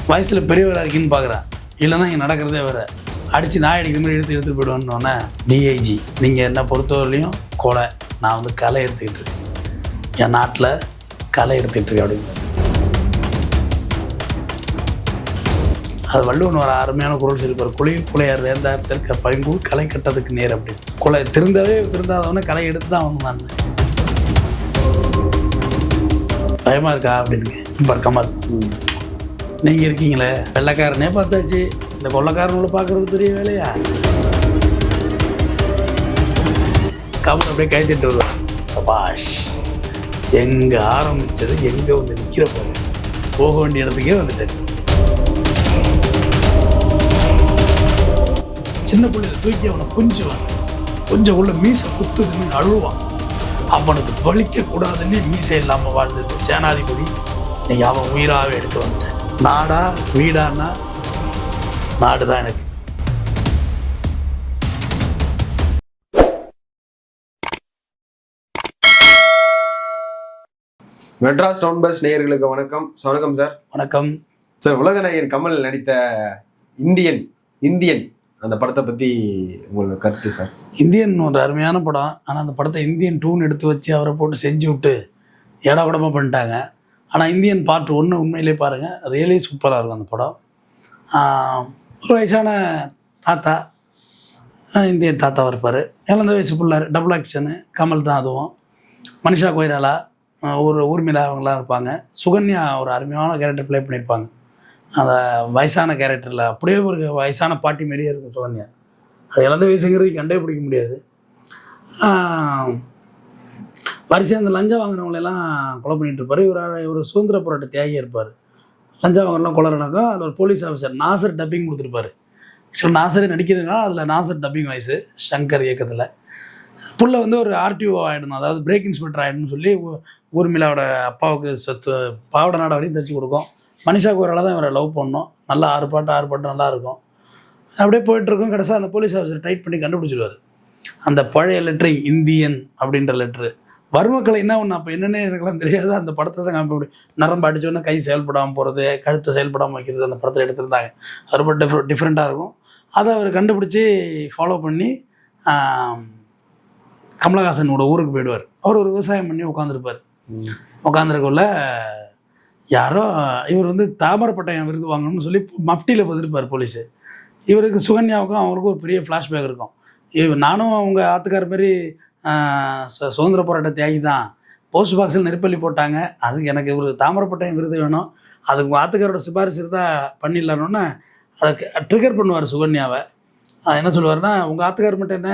வயசில் பெரியவராக இருக்கீன்னு பார்க்குறேன், இல்லைன்னா இங்கே நடக்கிறதே வேறு, அடித்து நாய் அடிக்கிற மாதிரி எடுத்துகிட்டு போய்டுவேன்னொன்னே, டிஐஜி நீங்கள் என்ன பொறுத்தவரையிலையும் கொலை, நான் வந்து களை எடுத்துக்கிட்டு இருக்கேன், என் நாட்டில் களை எடுத்துக்கிட்டு இருக்கேன் அப்படின்னு. அது வள்ளுவன் ஒரு அருமையான குரல் சொல்லிப்பார், குளிர் குளையார் வேந்தார் தெற்க பைங்கூழ் களை கட்டதுக்கு நேர் அப்படின்னு. கொலை திருந்தாதவனே களை எடுத்து தான் வந்து நான் பயமாக இருக்கா அப்படின்னு இப்போ கமல் நீங்கள் இருக்கீங்களே, வெள்ளைக்காரனே பார்த்தாச்சு, இந்த கொள்ளைக்காரனோட பார்க்குறது பெரிய வேலையா? கமல் அப்படியே கை தட்டு வருவார், சபாஷ், எங்கே ஆரம்பித்தது எங்கே வந்து நிற்கிற போது போக வேண்டிய இடத்துக்கே வந்துட்டேன். சின்ன பிள்ளையில தூக்கி அவனை புஞ்சுவான், கொஞ்சம் உள்ள மீசை குத்துதுன்னு அழுவான், அவனுக்கு வலிக்கக்கூடாதுன்னு மீசை இல்லாமல் வாழ்ந்தது சேனாதிபதி. இன்னைக்கு அவன் உயிராகவே எடுக்க வந்துட்டேன். நாடா வீடான்னா நாடு தான் எனக்கு. மெட்ராஸ் டவுன் பஸ் நேயர்களுக்கு வணக்கம். வணக்கம் சார். வணக்கம் சார். உலக நாயகன் கமல் நடித்த இந்தியன் அந்த படத்தை பற்றி உங்களுக்கு கருத்து சார்? இந்தியன் ஒரு அருமையான படம். ஆனால் அந்த படத்தை இந்தியன் 2 எடுத்து வச்சு அவரை போட்டு செஞ்சு விட்டு ஏடா கூடமாக பண்ணிட்டாங்க. ஆனால் இந்தியன் பார்ட் 1 உண்மையிலே பாருங்கள், ரியலி சூப்பராக இருக்கும் அந்த படம். ஒரு வயசான தாத்தா, இந்தியன் தாத்தாவாக இருப்பார், இழந்த வயசு பிள்ளார், டபுள் ஆக்ஷனு, கமல் தான் அதுவும். மனிஷா கொய்ராலா, ஒரு ஊர்மிளா அவங்களாம் இருப்பாங்க. சுகன்யா ஒரு அருமையான கேரக்டர் ப்ளே பண்ணியிருப்பாங்க. அந்த வயசான கேரக்டரில் அப்படியே ஒரு வயசான பாட்டி மாரியே இருக்கும் சுகன்யா. அது இழந்த வயசுங்கிறது கண்டே பிடிக்க முடியாது. வரிசையாக அந்த லஞ்சம் வாங்குறவங்களெல்லாம் கொலை பண்ணிகிட்டு இருப்பார். இவர் சுதந்திர போராட்ட தியாகியாக இருப்பார். லஞ்சம் வாங்குறலாம் கொலை நடக்கும். அதில் ஒரு போலீஸ் ஆஃபீஸர் நாசர் டப்பிங் கொடுத்துருப்பாரு. ஆக்சுவலாக நாசரே நடிக்கிறதுனா அதில் நாசர் டப்பிங் வயசு சங்கர் இயக்கத்தில். புள்ள வந்து ஒரு ஆர்டிஓ ஆகிடணும், அதாவது பிரேக் இன்ஸ்பெக்டர் ஆகிடணும்னு சொல்லி ஊர்மிளாவோட அப்பாவுக்கு சொத்து பாவட நாடை வரையும் தைச்சி கொடுக்கும். மனிஷா கொய்ராலா தான் இவரை லவ் பண்ணோம். நல்லா 6 பாட்டு நல்லாயிருக்கும். அப்படியே போயிட்டுருக்கும். கடைசியாக அந்த போலீஸ் ஆஃபீஸர் டைட் பண்ணி கண்டுபிடிச்சிடுவார். அந்த பழைய லெட்ரு இந்தியன் அப்படின்ற லெட்ரு. வறுமக்களை என்ன ஒன்று அப்போ என்னென்ன எனக்குலாம் தெரியாது. அந்த படத்தை தான் காமிப்பி நரம்பு அடித்தோன்னே கை செயல்படாமல் போகிறது, கழுத்தை செயல்படாமல் வைக்கிறது அந்த படத்தில் எடுத்திருந்தாங்க. அது ரொம்ப டிஃப்ரெண்ட்டாக இருக்கும். அதை அவர் கண்டுபிடிச்சி ஃபாலோ பண்ணி கமலஹாசனோட ஊருக்கு போயிடுவார். அவர் ஒரு விவசாயம் பண்ணி உட்காந்துருப்பார். உட்காந்துருக்குள்ள யாரோ இவர் வந்து தாமரப்பட்டையம் விருது வாங்கணும்னு சொல்லி மப்டியில் பதிருப்பார் போலீஸு. இவருக்கு சுகன்யாவுக்கும் அவருக்கும் ஒரு பெரிய ஃப்ளாஷ்பேக் இருக்கும். நானும் அவங்க ஆத்துக்கார மாரி சுதந்திர போராட்ட தியாகி தான், போஸ்ட் பாக்ஸில் நெருப்பள்ளி போட்டாங்க, அதுக்கு எனக்கு ஒரு தாமரப்பட்டையம் விருது வேணும், அதுக்கு உங்கள் ஆத்துக்காரோட சிபாரிசு இருந்தால் பண்ணிடலான்னு அதை ட்ரிகர் பண்ணுவார் சுகன்யாவை. என்ன சொல்லுவார்னா, உங்கள் ஆத்துக்கார் மட்டும் என்ன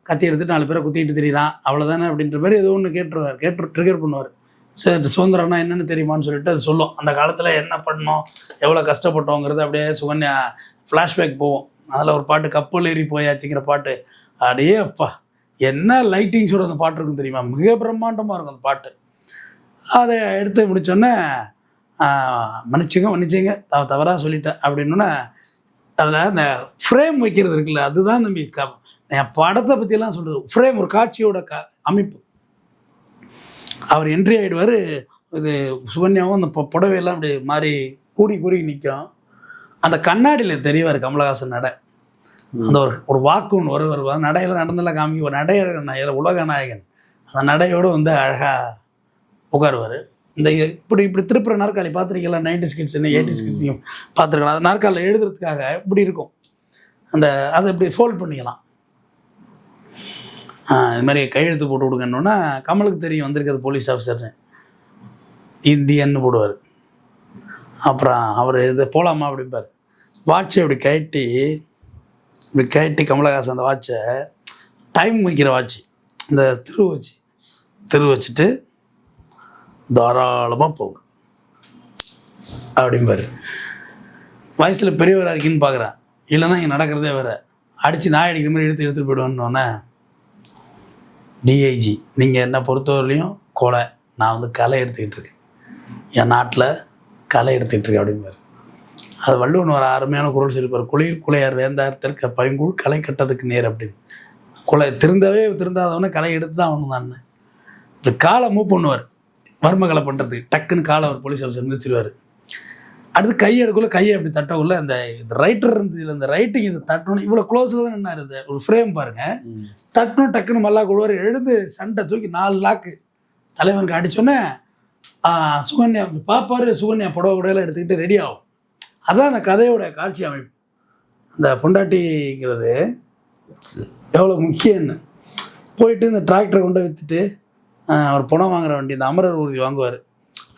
கத்தி எடுத்துட்டு 4 பேரை குத்திக்கிட்டு தெரியுறான் அவ்வளோதானே அப்படின்ற மாதிரி ஏதோ ஒன்று கேட்டு ட்ரிகர் பண்ணுவார். சரி, சுதந்திரம்னா என்னென்னு தெரியுமான்னு சொல்லிட்டு அது சொல்லும். அந்த காலத்தில் என்ன பண்ணோம், எவ்வளோ கஷ்டப்பட்டோங்கிறது அப்படியே சுகன்யா ஃப்ளாஷ்பேக் போகும். அதில் ஒரு பாட்டு கப்பல் ஏறி போயாச்சுங்கிற பாட்டு, அப்படியே அப்பா என்ன லைட்டிங்ஸோட அந்த பாட்டு இருக்கும் தெரியுமா, மிக பிரம்மாண்டமாக இருக்கும் அந்த பாட்டு. அதை எடுத்து முடித்தோடனே மன்னிச்சிங்க தவறாக சொல்லிட்டேன் அப்படின்னோடனே அதில் அந்த ஃப்ரேம் வைக்கிறது இருக்குல்ல, அதுதான் தம்பி என் படத்தை பற்றியெல்லாம் சொல்கிறது. ஃப்ரேம் ஒரு காட்சியோட அமைப்பு. அவர் என்ட்ரி ஆகிடுவார். இது சுகன்யாவும் அந்த புடவையெல்லாம் அப்படி மாறி கூறி நிற்கும். அந்த கண்ணாடியில் தெரியவார் கமலஹாசன் நடை. அந்த ஒரு வாக்கு ஒன்று வருவார். நடையில் நடந்தெல்லாம் காமிக்க ஒரு நடைய உலக நாயகன் அந்த நடையோடு வந்து அழகாக உட்காருவார். இந்த இப்படி திருப்புற நாற்காலி பார்த்துருக்கீங்களா? 90s கிட்ஸ் 80s கிட்ஸையும் பார்த்துருக்கலாம். அந்த நாற்காலில் எழுதுறதுக்காக இப்படி இருக்கும். அதை இப்படி ஃபோல்ட் பண்ணிக்கலாம். இது மாதிரி கையெழுத்து போட்டு விடுங்கன்னொன்னா கமலுக்கு தெரியும் வந்திருக்கிறது போலீஸ் ஆஃபீஸர்னு. இந்தியன்னு போடுவார். அப்புறம் அவர் இது போகலாமா அப்படிம்பார். வாட்சை இப்படி கழட்டி கமலஹாசன் அந்த வாட்சை டைம் வைக்கிற வாட்சு, இந்த திரு வச்சுட்டு தாராளமாக போங்க அப்படிம்பார். வயசில் பெரியவராக இருக்கீன்னு பார்க்குறேன், இல்லைன்னா இங்கே நடக்கிறதே வேறு, அடித்து நாய் அடிக்கிற மாதிரி எடுத்துகிட்டு போய்டுவேன்னொன்னே, டிஐஜி நீங்கள் என்ன பொறுத்தவரையிலையும் கொலை, நான் வந்து களை எடுத்துக்கிட்டு இருக்கேன், என் நாட்டில் களை எடுத்துக்கிட்டு இருக்கேன் அப்படிம்பார். அது வள்ளுவன் ஒரு அருமையான குரல் சொல்லிப்பார், குளிர் குளையார் வேந்தார் தெற்க பைங்கூழ் களை கட்டதுக்கு நேர் அப்படின்னு. திருந்தாதவனே களை எடுத்து தான் அவனு தான். இப்படி காலை மூவ் பண்ணுவார் வறுமகளை பண்ணுறதுக்கு. டக்குன்னு காலை ஒரு போலீஸ் ஆஃபீஸர் மிதிச்சிருவார். அடுத்து கை எடுக்கல, கையை அப்படி தட்டக்குள்ள அந்த ரைட்டர் இருந்தது, அந்த ரைட்டிங் இது தட்டணும். இவ்வளோ க்ளோஸில் தான் என்ன இருந்தது ஒரு ஃப்ரேம் பாருங்கள். தட்டணும், டக்குன்னு மல்லா கொடுவார், எழுந்து சண்டை தூக்கி 4 லாக்கு தலைவனுக்கு அடித்தோன்னே சுகன்யா பார்ப்பார். சுகன்யா புடவை கூடையெல்லாம் எடுத்துக்கிட்டு ரெடி ஆகும். அதான் அந்த கதையோட காட்சி அமைப்பு. அந்த பொண்டாட்டிங்கிறது எவ்வளோ முக்கியம்னு போயிட்டு இந்த டிராக்டரை கொண்டு விற்றுட்டு அவர் பணம் வாங்குற வண்டி இந்த அமரர் ஊர்தி வாங்குவார்.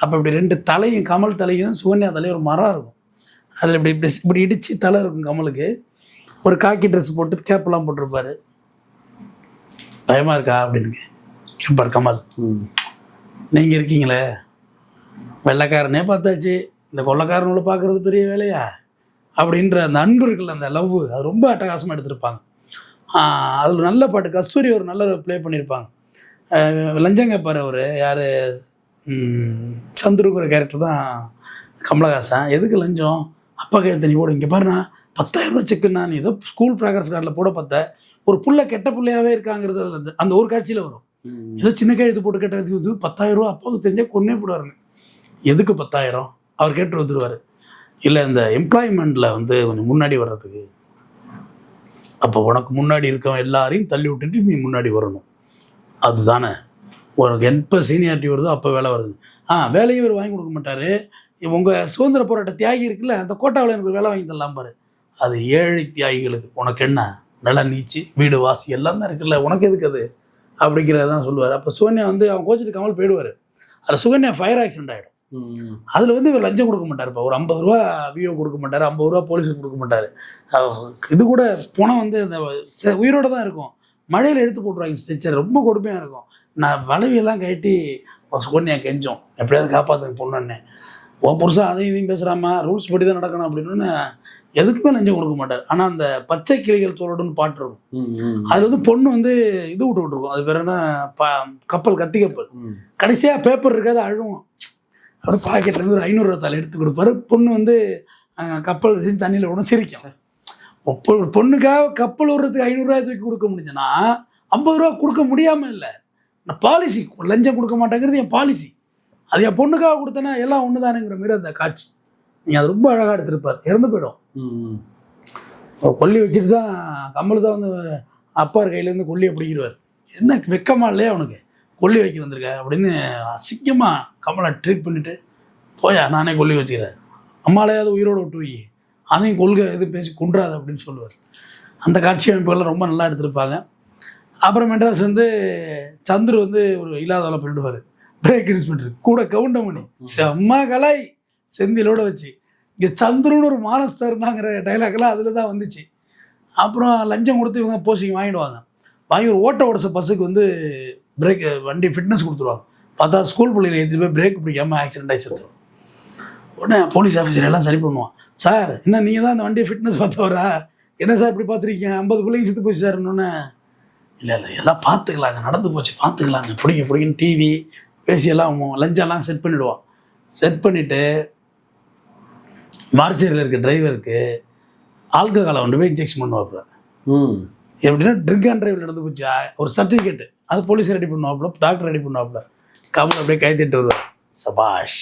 அப்போ இப்படி 2 தலையும், கமல் தலையும் சுகன்யா தலையும் ஒரு மரம் இருக்கும். அதில் இப்படி இப்படி இப்படி இடித்து தலை இருக்கும் கமலுக்கு. ஒரு காக்கி ட்ரெஸ் போட்டு கேப்பெல்லாம் போட்டிருப்பாரு. பயமாக இருக்கா அப்படின்னு கேட்பார் கமல். நீங்கள் இருக்கீங்களே, வெள்ளைக்காரனே பார்த்தாச்சு, இந்த கொள்ளைக்காரனோட பார்க்குறது பெரிய வேலையா அப்படின்ற அந்த அன்பு இருக்குல்ல, அந்த லவ், அது ரொம்ப அட்டகாசமாக எடுத்திருப்பாங்க. அதில் நல்ல பாட்டு, கஸ்தூரி ஒரு நல்ல ப்ளே பண்ணியிருப்பாங்க. லஞ்சம் கேட்பார் அவர், யார், சந்துருங்கிற கேரக்டர் தான் கமலஹாசன். எதுக்கு லஞ்சம், அப்பா கையெழுத்து நீ போடு, இங்கே பாருண்ணா 10,000 ரூபா செக்குண்ணா, நீ ஏதோ ஸ்கூல் ப்ராக்ரஸ் கார்டில் போட பார்த்த, ஒரு புள்ள கெட்ட பிள்ளையாகவே இருக்காங்கிறது அதில் அந்த ஒரு காட்சியில் வரும். ஏதோ சின்ன கையெழுத்து போட்டு கேட்டதுக்கு இது 10,000 ரூபா, அப்பாவுக்கு தெரிஞ்சால் கொன்னே போடுவாருங்க. எதுக்கு 10,000 அவர் கேட்டு வந்துடுவார். இல்லை இந்த எம்ப்ளாய்மெண்ட்டில் கொஞ்சம் முன்னாடி வர்றதுக்கு, அப்போ உனக்கு முன்னாடி இருக்கவன் எல்லாரையும் தள்ளி விட்டுட்டு நீ முன்னாடி வரணும், அதுதானே உனக்கு எப்போ சீனியாரிட்டி வருதோ அப்போ வேலை வருது. வேலையும் இவர் வாங்கி கொடுக்க மாட்டார். உங்கள் சுதந்திர போராட்ட தியாகி இருக்குல்ல, அந்த கோட்டாவில் எனக்கு வேலை வாங்கி தரலாம் பாரு, அது ஏழை தியாகிகளுக்கு. உனக்கு என்ன நில நீச்சு வீடு வாசி எல்லாம் தான் இருக்குல்ல, உனக்கு எதுக்கு அது அப்படிங்கிறதான் சொல்லுவார். அப்போ சுகன்யா அவன் கோச்சிட்டு கமல் போயிடுவார். அதில் சுகன்யா ஃபயர் ஆக்சிடென்ட் ஆகிடும். அதில் இவர் லஞ்சம் கொடுக்க மாட்டார். இப்போ ஒரு 50 ரூபா விஓ கொடுக்க மாட்டார், 50 ரூபா போலீஸுக்கு கொடுக்க மாட்டார். இது கூட பணம் அந்த உயிரோடு தான் இருக்கும். மழையில் எடுத்து போட்டுருவாங்க ஸ்ட்ரெச்சர், ரொம்ப கொடுமையாக இருக்கும். நான் வளவியெல்லாம் கட்டி சுகன்யா கெஞ்சோம், எப்படியாவது காப்பாற்றுங்க பொண்ணுன்னு. உன் புருஷன் அதையும் இதையும் பேசுகிறாமா, ரூல்ஸ் படி தான் நடக்கணும் அப்படின்னு எதுக்குமே லஞ்சம் கொடுக்க மாட்டார். ஆனால் அந்த பச்சை கிளிகள் தோலோடுன்னு பாட்டு இருக்கும். அதில் பொண்ணு இது விட்டுருக்கும், அது பேர் என்ன, கப்பல், கத்தி கப்பல். கடைசியாக பேப்பர் இருக்காது, அழுவும். அப்படியே பாக்கெட்லேருந்து ஒரு 500 ரூபா தாள் எடுத்து கொடுப்பாரு. பொண்ணு கப்பல் செஞ்சு தண்ணியில் விட சிரிக்கும். ஒரு பொண்ணுக்காக கப்பல் விடுறதுக்கு 500 ரூபாய் தூக்கி கொடுக்க முடிஞ்சுன்னா 50 ரூபா கொடுக்க முடியாமல் இல்லை. நான் பாலிசி, லஞ்சம் கொடுக்க மாட்டேங்கிறது என் பாலிசி. அது என் பொண்ணுக்காக கொடுத்தேன்னா எல்லாம் ஒன்று தானுங்கிற மாதிரி அந்த காட்சி. நீங்கள் அது ரொம்ப அழகாக எடுத்திருப்பார். இறந்து போயிடும். கொல்லி வச்சுட்டு தான் கமல் தான் அப்பார் கையிலேருந்து கொல்லியை பிடிக்கிறவர். என்ன வெக்கமா இல்லையா அவனுக்கு, கொல்லி வைக்க வந்திருக்க அப்படின்னு அசிங்கமாக கமலை ட்ரீட் பண்ணிவிட்டு, போயா நானே கொல்லி வச்சுக்கிறேன், அம்மாலையாவது உயிரோடு விட்டு வை, அதையும் கொள்கை இது பேசி கொன்றாது அப்படின்னு சொல்லுவார். அந்த காட்சி அமைப்புகள்லாம் ரொம்ப நல்லா எடுத்திருப்பாங்க. அப்புறம் மெட்ராஸ் சந்துரு ஒரு இல்லாதவளை பண்ணிடுவார், பிரேக் இன்ஸ்பெக்டர் கூட கவுண்டமணி, செம்ம கலை செந்திலோடு வச்சு. இங்கே சந்துருன்னு ஒரு மானஸ்தர் இருந்தாங்கிற டைலாக்லாம் அதில் தான் வந்துச்சு. அப்புறம் லஞ்சம் கொடுத்து இவங்க போஸ்டிங் வாங்கிடுவாங்க. வாங்கி ஒரு ஓட்ட உடச்ச பஸ்ஸுக்கு பிரேக் வண்டி ஃபிட்னஸ் கொடுத்துருவாங்க. பார்த்தா ஸ்கூல் பிள்ளைகளை ஏற்றி போய் பிரேக் பிடிக்காமல் ஆக்சிடென்ட் ஆகி செத்துரும். உடனே போலீஸ் ஆஃபீஸர் எல்லாம் சரி பண்ணுவான். சார் என்ன நீங்கள் தான் அந்த வண்டியை ஃபிட்னஸ் பார்த்தவரா, என்ன சார் இப்படி பார்த்துருக்கீங்க, 50 பிள்ளைங்க செத்து போச்சு சார். இன்னொன்று இல்லை எல்லாம் பார்த்துக்கலாங்க, நடந்து போச்சு பார்த்துக்கலாங்க, பிடிங்கன்னு டிவி பேசி எல்லாம் லஞ்செல்லாம் செட் பண்ணிவிடுவான். செட் பண்ணிவிட்டு மார்ச்சரியில் இருக்க டிரைவருக்கு ஆல்கஹாலை போய் இன்ஜெக்ஷன் பண்ணுவாப்புல. எப்படின்னா ட்ரிங்க் அண்ட் டிரைவ் நடந்து போச்சு, ஒரு சர்டிஃபிகேட்டு அது போலீஸ் ரெடி பண்ணுவாப்புல, டாக்டர் ரெடி பண்ணுவாப்புல. கமல் அப்படியே கை தட்டு வருவார். சபாஷ்,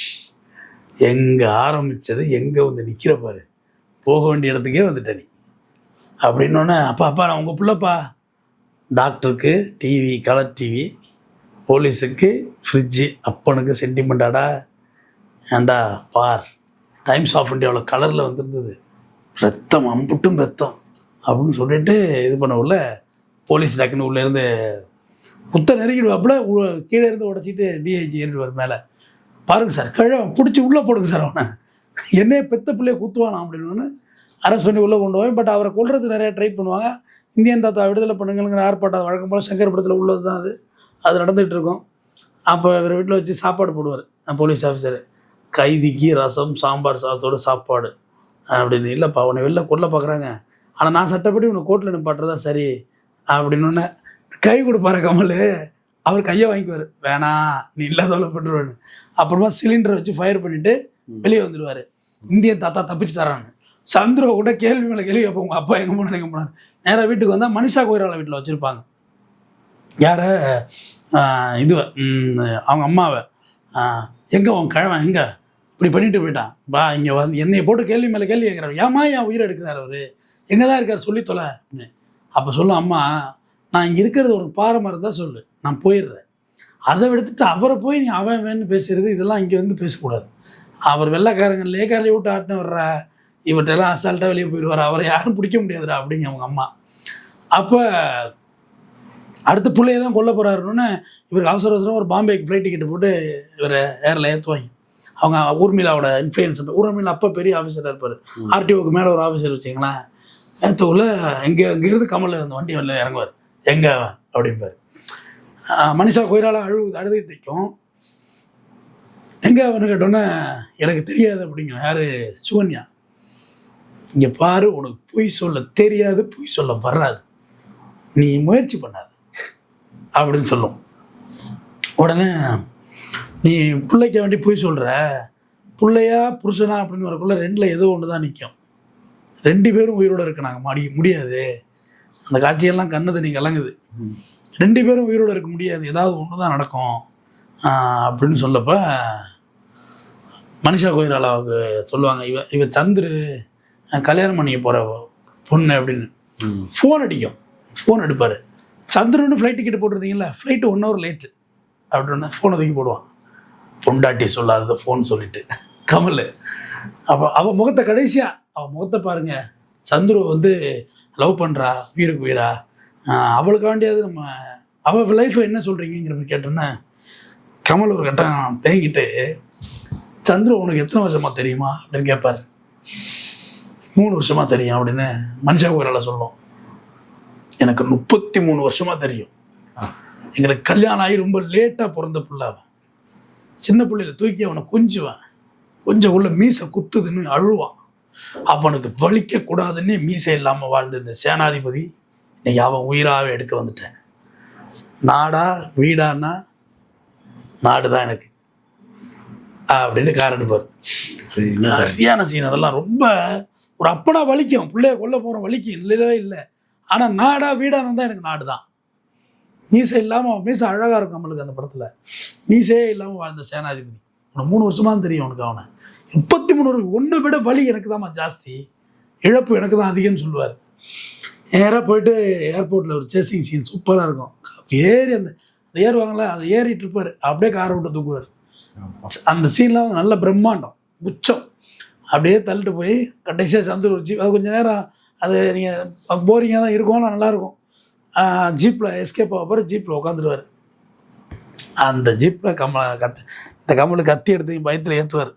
எங்கே ஆரம்பித்தது எங்கே நிற்கிற பாரு, போக வேண்டிய இடத்துக்கே வந்துட்ட நீ அப்படின்னோடனே, அப்பா நான் உங்கள் பிள்ளைப்பா, டாக்டருக்கு டிவி, கலர் டிவி, போலீஸுக்கு ஃப்ரிட்ஜு, அப்பனுக்கு சென்டிமெண்டாடா, ஏண்டா பார் டைம்ஸ் ஆஃப் இந்தியாவில் கலரில் வந்துருந்தது, ரத்தம் அம்புட்டும் ரத்தம் அப்படின்னு சொல்லிட்டு இது பண்ண உள்ள போலீஸ் டக்குன்னு உள்ளேருந்து குத்த நெருங்கிடுவாப்புல, கீழே இருந்து உடச்சிட்டு டிஐஜி ஏறிடுவார் மேலே. பாருங்கள் சார், கழகம் பிடிச்சி உள்ளே போடுங்க சார், அவனை என்னையே பெத்த பிள்ளைய குத்துவானா அப்படின்னு அரெஸ்ட் பண்ணி உள்ளே கொண்டு போய். பட் அவரை கொல்றதுக்கு நிறையா ட்ரை பண்ணுவாங்க. இந்தியன் தாத்தா விடுதலை பண்ணுங்கிற ஆர்ப்பாட்டம் வழக்கம் போல் சங்கரபுரத்தில் உள்ளது தான் அது நடந்துகிட்டு இருக்கும். அப்போ இவர் வீட்டில் வச்சு சாப்பாடு போடுவார் போலீஸ் ஆஃபீஸர். கைதிக்கு ரசம் சாம்பார் சாதத்தோடு சாப்பாடு அப்படின்னு. இல்லைப்பா உன்னை வெளில கொல்ல பார்க்குறாங்க, ஆனால் நான் சட்டப்படி உன்னை கோர்ட்டில் நிப்பாட்டுறதா சரி அப்படின்னு கை கொடுப்பாரு கமல். அவர் கையை வாங்கிக்குவார், வேணாம் நீ இல்லாதவளை பண்ணுருவான்னு. அப்புறமா சிலிண்டரை வச்சு ஃபயர் பண்ணிவிட்டு வெளியே வந்துடுவார். இந்தியன் தாத்தா தப்பிச்சுட்டாரான்னு. சந்துரு கூட கேள்வி மேலே கேள்வி அப்போ உங்கள் அப்பா எங்கே போனார் எங்கே போனார். நேராக வீட்டுக்கு வந்தால் மனிஷா கோயிராள வீட்டில் வச்சுருப்பாங்க. யாரை, அவங்க அம்மாவை. எங்கே உன் கிழவன் எங்கே, இப்படி பண்ணிட்டு போயிட்டான். இங்கே வந்து என்னை போட்டு கேள்வி மேலே கேள்வி கேட்குறாரு. ஏமா என் உயிரை எடுக்கிறார் அவர், எங்கே தான் இருக்கார் சொல்லி தொலை அப்படின்னு. அப்போ சொல்லும், அம்மா நான் இங்கே இருக்கிறது ஒரு பாறை மாதிரி தான் சொல்லு, நான் போயிடுறேன். அதை எடுத்துட்டு அவரை போய் நீ அவன் வேணும்னு பேசுறது, இதெல்லாம் இங்கே வந்து பேசக்கூடாது. அவர் வெள்ளைக்காரங்க லேக்காரிலே விட்டு ஆட்டின வர்றா, இவர்கிட்டெல்லாம் அசால்ட்டாக வெளியே போயிடுவார், அவரை யாரும் பிடிக்க முடியாதுடா அப்படிங்க அவங்க அம்மா. அப்போ அடுத்த பிள்ளைய தான் கொல்ல போகிறாருன்னு இவருக்கு அவசர அவசரம் ஒரு பாம்பேக்கு ஃப்ளைட் டிக்கெட்டு போட்டு இவரை ஏரில் ஏற்றுவாங்க. அவங்க ஊர்மிளாவோட இன்ஃப்ளூயன்ஸ், ஊர்மிளா அப்போ பெரிய ஆஃபீஸராக இருப்பார், ஆர்டிஓக்கு மேலே ஒரு ஆஃபீஸர் வச்சிங்களேன். ஏற்றக்குள்ள இங்கேருந்து கமல் அந்த வண்டி வெளில இறங்குவார், எங்கே அப்படிம்பார். மனிஷா கொய்ரால அழுதுகிட்டு நிற்கும். எங்கே அவனு கேட்டோன்னே எனக்கு தெரியாது அப்படிங்க. யார்? சுகன்யா. இங்கே பாரு, உனக்கு பொய் சொல்ல தெரியாது, பொய் சொல்ல வராது, நீ முயற்சி பண்ணாது அப்படின்னு சொல்லும். உடனே நீ பிள்ளைக்க வேண்டி பொய் சொல்கிற, பிள்ளையா புருஷனா அப்படின்னு வரக்குள்ள ரெண்டில் ஏதோ ஒன்று தான் நிற்கும். 2 பேரும் உயிரோடு இருக்க நாங்கள் முடியாது. அந்த காட்சியெல்லாம் கண்ணு தண்ணி கலங்குது. 2 பேரும் உயிரோடு இருக்க முடியாது, ஏதாவது ஒன்று தான் நடக்கும் அப்படின்னு சொல்லப்போ மனிஷா கொய்ராலாவுக்கு சொல்லுவாங்க, இவ சந்துரு கல்யாணம் பண்ணிக்க போகிற பொண்ணு அப்படின்னு. ஃபோன் அடிக்கும், ஃபோன் எடுப்பார். சந்துருன்னு ஃப்ளைட் டிக்கெட் போட்டிருந்தீங்களா, ஃப்ளைட்டு 1 hour லேட்டு அப்படின்னு ஃபோனை தூக்கி போடுவான். பொண்டாட்டி சொல்லாததை ஃபோன் சொல்லிட்டு கமல். அப்போ அவன் முகத்தை கடைசியாக அவன் முகத்தை பாருங்கள். சந்துரு வந்து லவ் பண்ணுறா, உயிருக்கு உயிரா, அவளுக்காண்டியாவது நம்ம அவள் லைஃப்பை என்ன சொல்கிறீங்கிறத கேட்டோன்னே கமல் ஒரு கட்டம் தேங்கிட்டு, சந்துரு உனக்கு எத்தனை வருஷமாக தெரியுமா அப்படின்னு கேட்பார். 3 வருஷமாக தெரியும் அப்படின்னு மனிஷா கொய்ராலா சொல்லும். எனக்கு 33 வருஷமாக தெரியும். எங்களுக்கு கல்யாணம் ஆகி ரொம்ப லேட்டாக பிறந்த பிள்ளை அவன். சின்ன பிள்ளையில தூக்கி அவனை கொஞ்சுவேன், கொஞ்சம் உள்ள மீசை குத்துதுன்னு அழுவான். அவனுக்கு வலிக்கக்கூடாதுன்னு மீசை இல்லாமல் வாழ்ந்த இந்த சேனாதிபதி இன்னைக்கு அவன் உயிராகவே எடுக்க வந்துட்டேன். நாடா வீடானா நாடு தான் எனக்கு அப்படின்னு கார் எடுப்பார். சரியான சீன் அதெல்லாம். ரொம்ப ஒரு அப்பனா வலிக்கும், பிள்ளைய கொல்ல போகிறோம் வலிக்கும், இல்லவே இல்லை. ஆனால் நாடா வீடானா தான் எனக்கு நாடு தான். மீசை இல்லாமல், மீசை அழகாக இருக்கும் நம்மளுக்கு அந்த படத்தில், மீசையே இல்லாமல் வாழ்ந்த சேனாதிபதி. உனக்கு 3 வருஷமாக தான் தெரியும் உனக்கு அவனை. 33 ஒன்றை விட வலி எனக்கு தான் ஜாஸ்தி, இழப்பு எனக்கு தான் அதிகம்னு சொல்லுவார். நேராக போயிட்டு ஏர்போர்ட்டில் ஒரு சேசிங் சீன் சூப்பராக இருக்கும். ஏறி அந்த ஏறுவாங்களே, அதை ஏறிட்டு இருப்பார், அப்படியே காரை விட்டு தூக்குவார். அந்த சீன்லாம் வந்து நல்ல பிரம்மாண்டம், உச்சம். அப்படியே தள்ளிட்டு போய் கடைசியாக சந்துரு ஜீப், அது கொஞ்சம் நேரம் அது நீங்கள் போரிங்காக தான் இருக்கும், ஆனால் நல்லாயிருக்கும். ஜீப்பில் எஸ்கேப் ஆக போகிற ஜீப்பில் உட்காந்துருவார். அந்த ஜீப்பில் இந்த கமலுக்கு கத்தி எடுத்து பயத்தில் ஏற்றுவார்.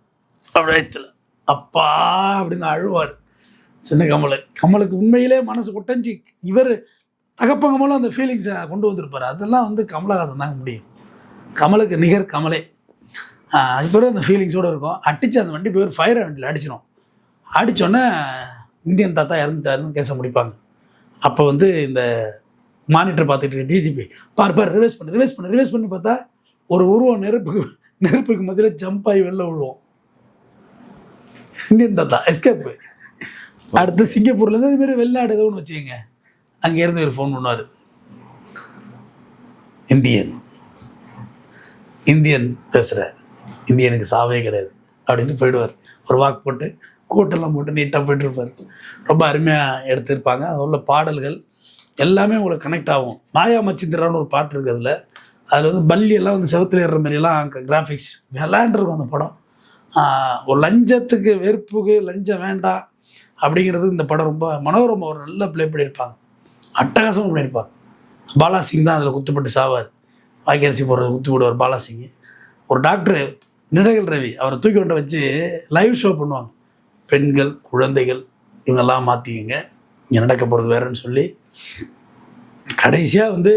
பயத்தில் அப்பா அப்படின்னு அழுவார் சின்ன கமலுக்கு உண்மையிலே மனசு கொட்டஞ்சி இவர் தகப்பங்கமலும் அந்த ஃபீலிங்ஸை கொண்டு வந்திருப்பார். அதெல்லாம் வந்து கமலஹாசன் தாங்க முடியும். கமலுக்கு நிகர் கமலே. இப்போ அந்த ஃபீலிங்ஸோடு இருக்கும். அடித்து அந்த வண்டி போய் ஃபயர் வண்டியில் அடிச்சிடும். அடித்தோடனே இந்தியன் தாத்தா இறந்துட்டாருன்னு கேஸை முடிப்பாங்க. அப்போ வந்து இந்த மானிட்டர் பார்த்துட்டு இருக்க டிஜிபி பார் ரிவைஸ் பண்ணி பார்த்தா ஒரு உருவம் நெருப்புக்கு மத்தியில் ஜம்ப் ஆகி வெளில விழுவோம். இந்தியன் தாத்தா எஸ்கேப்பு. அடுத்து சிங்கப்பூர்லேருந்து இதுமாரி வெளிநாடு ஏதோ ஒன்று வச்சுக்கோங்க, அங்கேருந்து ஒரு ஃபோன் பண்ணுவார். இந்தியன் பேசுகிறேன், இந்தியனுக்கு சாவே கிடையாது அப்படின்னு போயிடுவார். ஒரு வாக்கு போட்டு கோட்டெல்லாம் போட்டு நீட்டாக போய்ட்டுருப்பார். ரொம்ப அருமையாக எடுத்திருப்பாங்க. அதில் உள்ள பாடல்கள் எல்லாமே உங்களுக்கு கனெக்ட் ஆகும். மாயா மச்சிந்திரான்னு ஒரு பாட்டு இருக்குது. அதில் வந்து பல்லியெல்லாம் வந்து செவத்தில் ஏறுற மாதிரிலாம் கிராஃபிக்ஸ் விளாண்டுருக்கும் அந்த படம். ஒரு லஞ்சத்துக்கு வெறுப்புக்கு லஞ்சம் வேண்டாம் அப்படிங்கிறது இந்த படம் ரொம்ப மனோரமா ஒரு நல்ல ப்ளே பண்ணியிருப்பாங்க, அட்டகாசமாக பண்ணியிருப்பாங்க. பாலாசிங் தான் அதில் குத்துப்பட்டு சாவார். வாய்க்கரிசி போடுறது குத்து போடுவார் பாலாசிங். ஒரு டாக்டர் நிரகல் ரவி அவரை தூக்கி கொண்டு வச்சு லைவ் ஷோ பண்ணுவாங்க. பெண்கள் குழந்தைகள் இவங்கெல்லாம் மாற்றிக்கிங்க, இங்கே நடக்க போகிறது வேறுன்னு சொல்லி கடைசியாக வந்து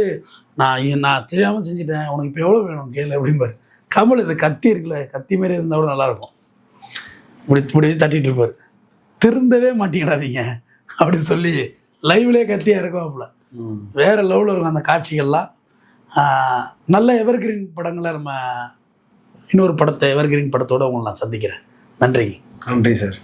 நான் தெரியாமல் செஞ்சுட்டேன், உனக்கு இப்போ எவ்வளோ வேணும் கேளு அப்படிம்பார். கமல் இது கத்தி இருக்குல்ல, கத்தி மாரி இருந்தால் கூட நல்லாயிருக்கும். இப்படி தட்டிகிட்டு இருப்பார். திருந்தவே மாட்டேங்கிறாதீங்க அப்படின்னு சொல்லி லைவ்லேயே கத்தியாக இருக்கும்ல. வேறு லெவலில் இருக்கும் அந்த காட்சிகள்லாம். நல்ல எவர்கிரீன் படங்களை நம்ம இன்னொரு படத்தை எவர்கிரீன் படத்தோடு உங்களை நான் சந்திக்கிறேன். நன்றி. நன்றி சார்.